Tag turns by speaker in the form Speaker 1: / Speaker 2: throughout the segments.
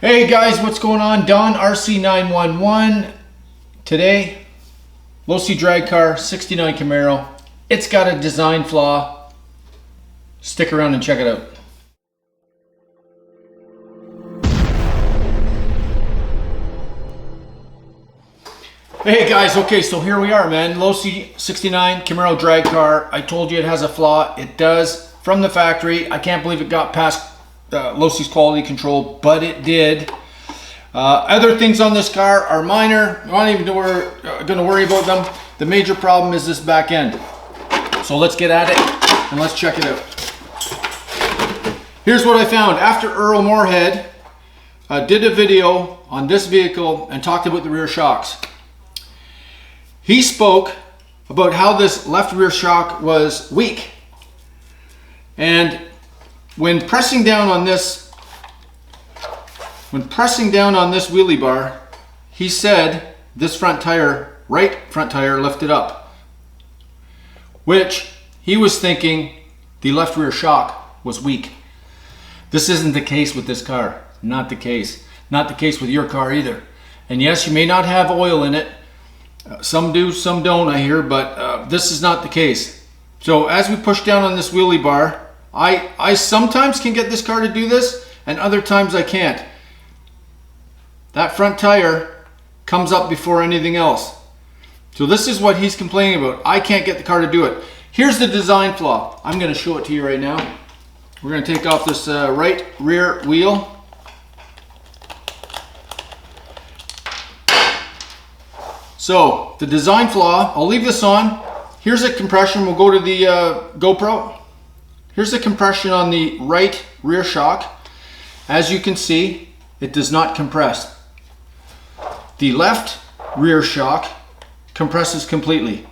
Speaker 1: Hey guys, what's going on? Don RC911. Today, Losi drag car, 69 Camaro. It's got a design flaw. Stick around and check it out. Hey guys, okay, so here we are, man. Losi 69 Camaro drag car. I told you it has a flaw. It does, from the factory. I can't believe it got past Losi's quality control, but it did. Other things on this car are minor. I'm not even going to worry about them. The major problem is this back end. So let's get at it and let's check it out. Here's what I found. After Earl Moorhead did a video on this vehicle and talked about the rear shocks, he spoke about how this left rear shock was weak. And when pressing down on this wheelie bar, he said this front tire, right front tire, lifted up, which he was thinking the left rear shock was weak. This isn't the case with this car. Not the case. Not the case with your car either. And yes, you may not have oil in it. Some do, some don't, I hear, but this is not the case. So as we push down on this wheelie bar, I sometimes can get this car to do this, and other times I can't. That front tire comes up before anything else. So this is what he's complaining about. I can't get the car to do it. Here's the design flaw. I'm going to show it to you right now. We're going to take off this right rear wheel. So the design flaw, I'll leave this on. Here's a compression. We'll go to the GoPro. Here's the compression on the right rear shock. As you can see, it does not compress. The left rear shock compresses completely.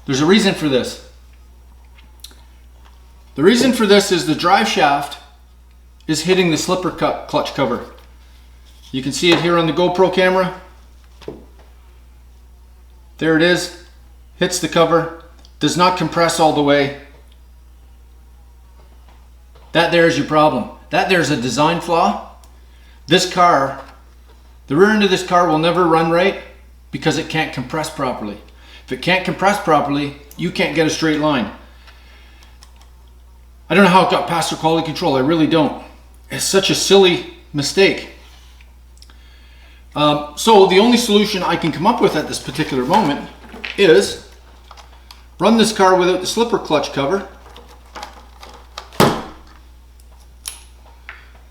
Speaker 1: There's a reason for this. The reason for this is the drive shaft is hitting the slipper clutch cover. You can see it here on the GoPro camera. There it is. Hits the cover. Does not compress all the way. That there is your problem. That there's a design flaw. This car, the rear end of this car will never run right because it can't compress properly. If it can't compress properly, you can't get a straight line. I don't know how it got past the quality control. I really don't. It's such a silly mistake. So the only solution I can come up with at this particular moment is run this car without the slipper clutch cover.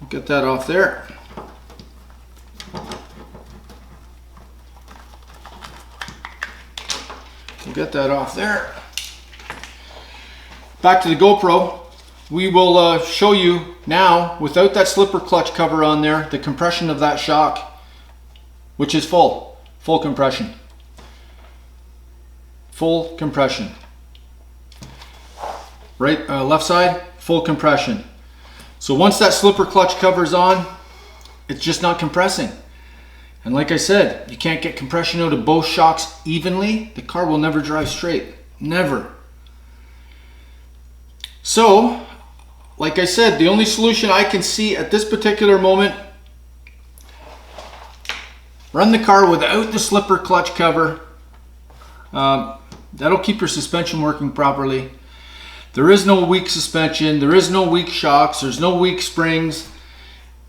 Speaker 1: Get that off there. We'll get that off there. Back to the GoPro. We will show you now, without that slipper clutch cover on there, the compression of that shock, which is full compression. Full compression. Right, left side, full compression. So once that slipper clutch cover is on, it's just not compressing. And like I said, you can't get compression out of both shocks evenly. The car will never drive straight. Never. So, like I said, the only solution I can see at this particular moment, run the car without the slipper clutch cover. That'll keep your suspension working properly. There is no weak suspension, there is no weak shocks, there's no weak springs.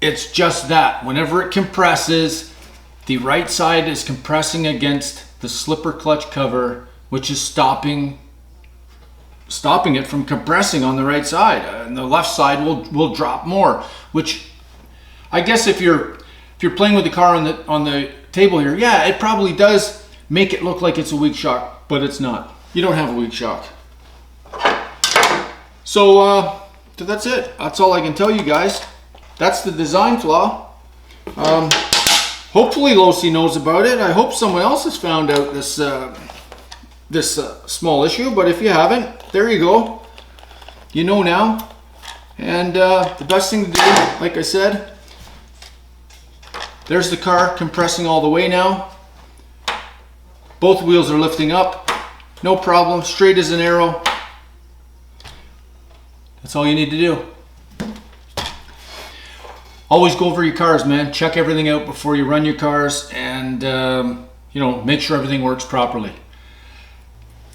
Speaker 1: It's just that whenever it compresses, the right side is compressing against the slipper clutch cover, which is stopping it from compressing on the right side. And the left side will drop more, which I guess if you're playing with the car on the table here, yeah, it probably does make it look like it's a weak shock, but it's not. You don't have a weak shock. So that's it. That's all I can tell you guys. That's the design flaw. Hopefully Losi knows about it. I hope someone else has found out this small issue, but if you haven't, there you go. You know now. And the best thing to do, like I said, there's the car compressing all the way now. Both wheels are lifting up. No problem, straight as an arrow. That's all you need to do. always go over your cars, man. Check everything out before you run your cars, and you know, make sure everything works properly.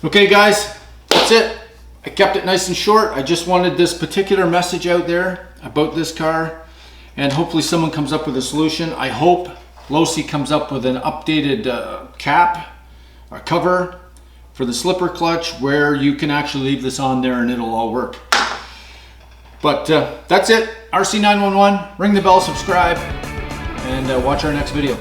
Speaker 1: Okay guys, that's it. I kept it nice and short. I just wanted this particular message out there about this car, and hopefully someone comes up with a solution. I hope Losi comes up with an updated cap or cover for the slipper clutch where you can actually leave this on there and it'll all work. But that's it. RC911, ring the bell, subscribe, and watch our next video.